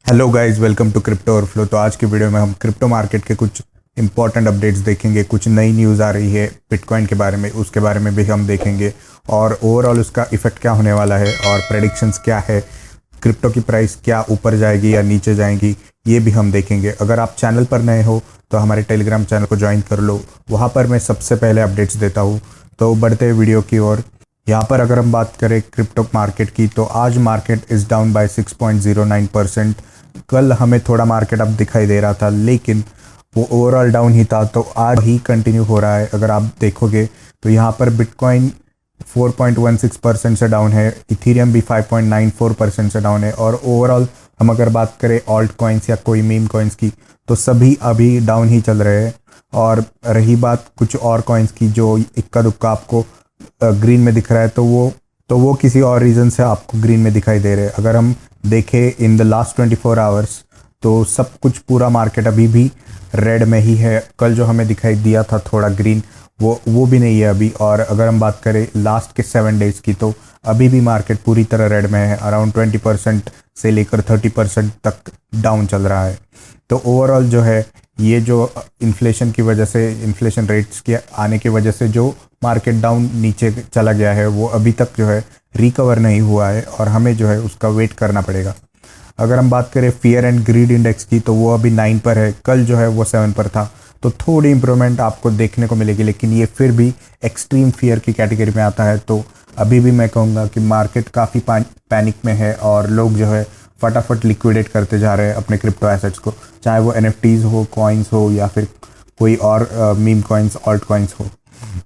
Hello guys, welcome to Crypto Overflow. तो आज के वीडियो में हम क्रिप्टो मार्केट के कुछ इंपॉर्टेंट अपडेट्स देखेंगे। कुछ नई न्यूज़ आ रही है बिटकॉइन के बारे में, उसके बारे में भी हम देखेंगे और ओवरऑल उसका इफेक्ट क्या होने वाला है और प्रेडिक्शंस क्या है, क्रिप्टो की प्राइस क्या ऊपर जाएगी या नीचे जाएगी, ये भी हम देखेंगे। अगर आप चैनल पर नए हो तो हमारे टेलीग्राम चैनल को ज्वाइन कर लो, वहाँ पर मैं सबसे पहले अपडेट्स देता हूँ। तो बढ़ते हैं वीडियो की ओर। यहाँ पर अगर हम बात करें क्रिप्टो मार्केट की, तो आज मार्केट इज़ डाउन बाय 6.09%। कल हमें थोड़ा मार्केट अब दिखाई दे रहा था, लेकिन वो ओवरऑल डाउन ही था, तो आज ही कंटिन्यू हो रहा है। अगर आप देखोगे तो यहाँ पर बिटकॉइन 4.16% से डाउन है, इथीरियम भी 5.94% से डाउन है, और ओवरऑल हम अगर बात करें ऑल्ट कॉइन्स या कोई मीम कॉइन्स की, तो सभी अभी डाउन ही चल रहे हैं। और रही बात कुछ और कॉइन्स की जो इक्का दुक्का आपको ग्रीन में दिख रहा है, तो वो किसी और रीज़न से आपको ग्रीन में दिखाई दे रहे हैं। अगर हम देखें इन द लास्ट 24 आवर्स, तो सब कुछ पूरा मार्केट अभी भी रेड में ही है। कल जो हमें दिखाई दिया था थोड़ा ग्रीन, वो भी नहीं है अभी। और अगर हम बात करें लास्ट के 7 डेज़ की, तो अभी भी मार्केट पूरी तरह रेड में है। अराउंड 20% से लेकर 30% तक डाउन चल रहा है। तो ओवरऑल जो है, ये जो इन्फ्लेशन की वजह से, इन्फ्लेशन रेट्स के आने की वजह से जो मार्केट डाउन नीचे चला गया है, वो अभी तक जो है रिकवर नहीं हुआ है और हमें जो है उसका वेट करना पड़ेगा। अगर हम बात करें फियर एंड ग्रीड इंडेक्स की, तो वो अभी 9 पर है, कल जो है वो 7 पर था। तो थोड़ी इंप्रूवमेंट आपको देखने को मिलेगी, लेकिन ये फिर भी एक्सट्रीम फियर की कैटेगरी में आता है। तो अभी भी मैं कहूँगा कि मार्केट काफ़ी पैनिक में है और लोग जो है फटाफट लिक्विडेट करते जा रहे हैं अपने क्रिप्टो एसेट्स को, चाहे वो NFTs हो, कॉइन्स हो, या फिर कोई और मीम कॉइन्स, ऑल्ट कॉइन्स हो।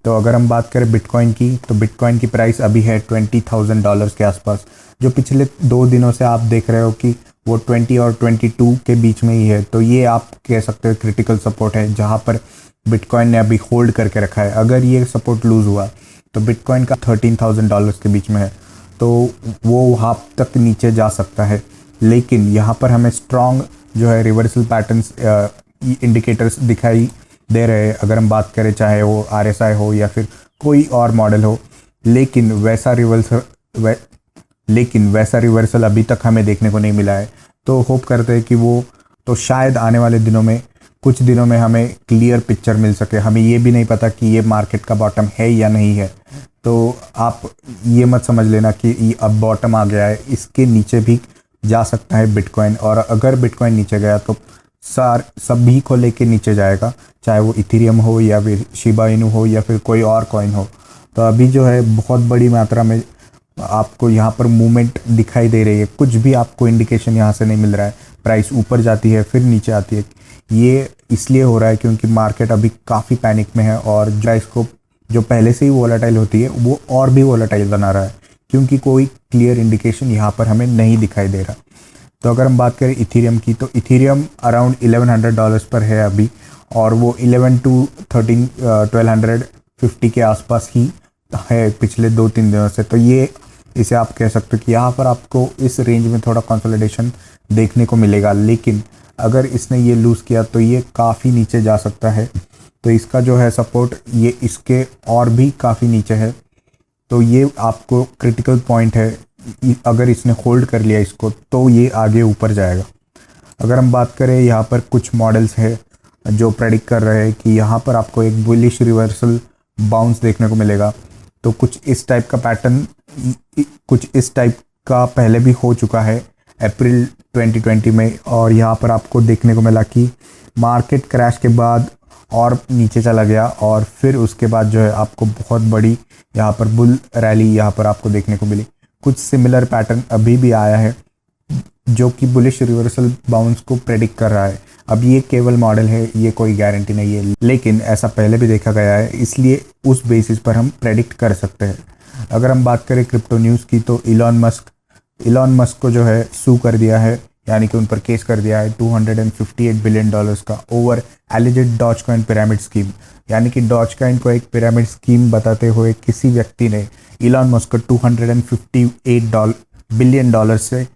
तो अगर हम बात करें बिटकॉइन की, तो बिटकॉइन की प्राइस अभी है $20,000 के आसपास, जो पिछले 2 दिनों से आप देख रहे हो कि वो 20 और 22 के बीच में ही है। तो ये आप कह सकते हो क्रिटिकल सपोर्ट है, जहाँ पर बिटकॉइन ने अभी होल्ड करके रखा है। अगर ये सपोर्ट लूज़ हुआ तो बिटकॉइन का $13,000 के बीच में है, तो वो वहाँ तक नीचे जा सकता है। लेकिन यहाँ पर हमें स्ट्रॉन्ग जो है रिवर्सल पैटर्न्स इंडिकेटर्स दिखाई दे रहे हैं। अगर हम बात करें, चाहे वो RSI हो या फिर कोई और मॉडल हो, लेकिन वैसा रिवर्सल अभी तक हमें देखने को नहीं मिला है। तो होप करते हैं कि वो, तो शायद आने वाले दिनों में, कुछ दिनों में हमें क्लियर पिक्चर मिल सके। हमें ये भी नहीं पता कि ये मार्केट का बॉटम है या नहीं है। तो आप ये मत समझ लेना कि ये अब बॉटम आ गया है, इसके नीचे भी जा सकता है बिटकॉइन। और अगर बिटकॉइन नीचे गया तो सभी को लेके नीचे जाएगा, चाहे वो इथीरियम हो या फिर शिबा इनू हो या फिर कोई और कॉइन हो। तो अभी जो है बहुत बड़ी मात्रा में आपको यहाँ पर मूवमेंट दिखाई दे रही है। कुछ भी आपको इंडिकेशन यहाँ से नहीं मिल रहा है। प्राइस ऊपर जाती है फिर नीचे आती है। ये इसलिए हो रहा है क्योंकि मार्केट अभी काफ़ी पैनिक में है, और प्राइस को जो पहले से ही वोलेटाइल होती है वो और भी वोलेटाइल बना रहा है, क्योंकि कोई क्लियर इंडिकेशन यहाँ पर हमें नहीं दिखाई दे रहा। तो अगर हम बात करें इथीरियम की, तो इथीरियम अराउंड $1100 पर है अभी, और वो 11 to 1250 के आसपास ही है पिछले 2-3 दिनों से। तो ये, इसे आप कह सकते हो कि यहाँ पर आपको इस रेंज में थोड़ा कंसोलिडेशन देखने को मिलेगा। लेकिन अगर इसने ये लूज़ किया तो ये काफ़ी नीचे जा सकता है। तो इसका जो है सपोर्ट, ये इसके और भी काफ़ी नीचे है। तो ये आपको क्रिटिकल पॉइंट है। अगर इसने होल्ड कर लिया इसको, तो ये आगे ऊपर जाएगा। अगर हम बात करें, यहाँ पर कुछ मॉडल्स है जो प्रेडिक्ट कर रहे हैं कि यहाँ पर आपको एक बुलिश रिवर्सल बाउंस देखने को मिलेगा। तो कुछ इस टाइप का पैटर्न, कुछ इस टाइप का पहले भी हो चुका है अप्रैल 2020 में, और यहाँ पर आपको देखने को मिला कि मार्केट क्रैश के बाद और नीचे चला गया, और फिर उसके बाद जो है आपको बहुत बड़ी यहाँ पर बुल रैली यहाँ पर आपको देखने को मिली। कुछ सिमिलर पैटर्न अभी भी आया है जो कि बुलिश रिवर्सल बाउंस को प्रेडिक्ट कर रहा है। अब ये केवल मॉडल है, ये कोई गारंटी नहीं है, लेकिन ऐसा पहले भी देखा गया है, इसलिए उस बेसिस पर हम प्रेडिक्ट कर सकते हैं। अगर हम बात करें क्रिप्टो न्यूज़ की, तो इलॉन मस्क को जो है सू कर दिया है, यानी कि उन पर केस कर दिया है $258 बिलियन का over alleged Dogecoin pyramid scheme. यानी कि डॉजकॉइन को एक पिरामिड स्कीम बताते हुए किसी व्यक्ति ने इलॉन मस्क को $258 बिलियन से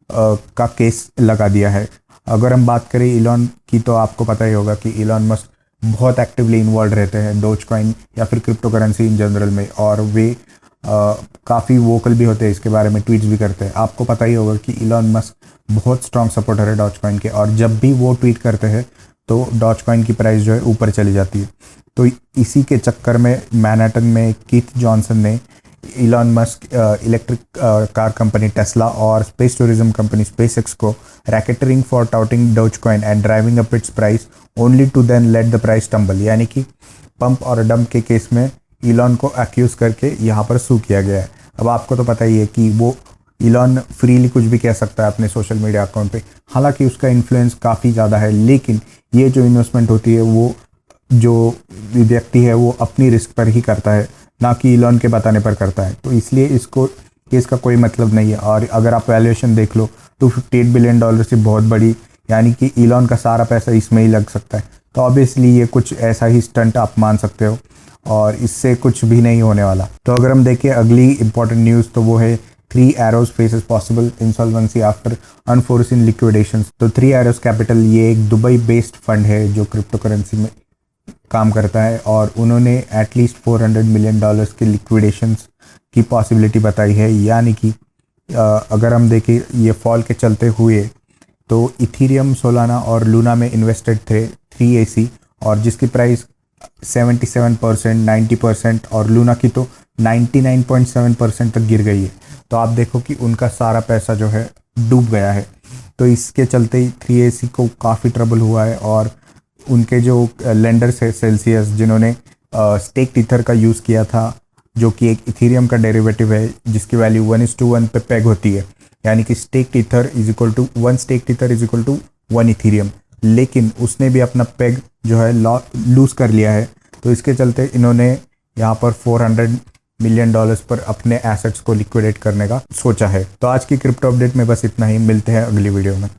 का केस लगा दिया है। अगर हम बात करें इलॉन की, तो आपको पता ही होगा कि इलॉन मस्क बहुत एक्टिवली इन्वॉल्व रहते हैं डोजकॉइन या फिर क्रिप्टो करेंसी इन जनरल में, और वे काफ़ी वोकल भी होते हैं इसके बारे में, ट्वीट्स भी करते हैं। आपको पता ही होगा कि इलॉन मस्क बहुत स्ट्रॉन्ग सपोर्टर है डॉज कॉइन के, और जब भी वो ट्वीट करते हैं तो डॉज कॉइन की प्राइस जो है ऊपर चली जाती है। तो इसी के चक्कर में मैनहट्टन में कीथ जॉनसन ने Elon Musk, electric car company Tesla और स्पेस टूरिज्म कंपनी स्पेसएक्स को racketeering for touting Dogecoin and driving up its price only to then let the price tumble, यानी कि पंप और dump के case में Elon को accused करके यहाँ पर सू किया गया है। अब आपको तो पता ही है कि वो इलॉन फ्रीली कुछ भी कह सकता है अपने सोशल मीडिया अकाउंट पे, हालांकि उसका इन्फ्लुएंस काफ़ी ज़्यादा है, लेकिन ये जो इन्वेस्टमेंट होती है वो जो व्यक्ति है वो अपनी रिस्क पर ही करता है, ना कि इलॉन के बताने पर करता है। तो इसलिए इसका कोई मतलब नहीं है। और अगर आप वैल्यूएशन देख लो, $258 बिलियन से बहुत बड़ी, यानी कि इलॉन का सारा पैसा इसमें ही लग सकता है। तो ऑब्वियसली ये कुछ ऐसा ही स्टंट आप मान सकते हो, और इससे कुछ भी नहीं होने वाला। तो अगर हम देखें अगली इंपॉर्टेंट न्यूज़, तो वो है 3 Arrows faces possible insolvency after unforeseen liquidations. तो 3 Arrows कैपिटल ये एक दुबई बेस्ड फंड है जो क्रिप्टो करेंसी में काम करता है, और उन्होंने एटलीस्ट $400 मिलियन के लिक्विडेशंस की पॉसिबिलिटी बताई है। यानी कि अगर हम देखें ये फॉल के चलते हुए, तो इथीरियम, सोलाना और लूना में इन्वेस्टेड थे 3AC, और जिसकी प्राइस 77%, 90% और लूना की तो 99.7% तक गिर गई है। तो आप देखो कि उनका सारा पैसा जो है डूब गया है। तो इसके चलते ही 3AC को काफ़ी ट्रबल हुआ है, और उनके जो लेंडर्स है सेल्सियस, जिन्होंने स्टेक्ड ईथर का यूज़ किया था, जो कि एक इथीरियम का डेरिवेटिव है जिसकी वैल्यू 1:1 पे पेग होती है, यानी कि staked ether is equal to 1 staked ether is equal to 1 Ethereum, लेकिन उसने भी अपना पेग जो है लूज कर लिया है। तो इसके चलते इन्होंने यहाँ पर $400 मिलियन पर अपने एसेट्स को लिक्विडेट करने का सोचा है। तो आज की क्रिप्टो अपडेट में बस इतना ही, मिलते हैं अगली वीडियो में।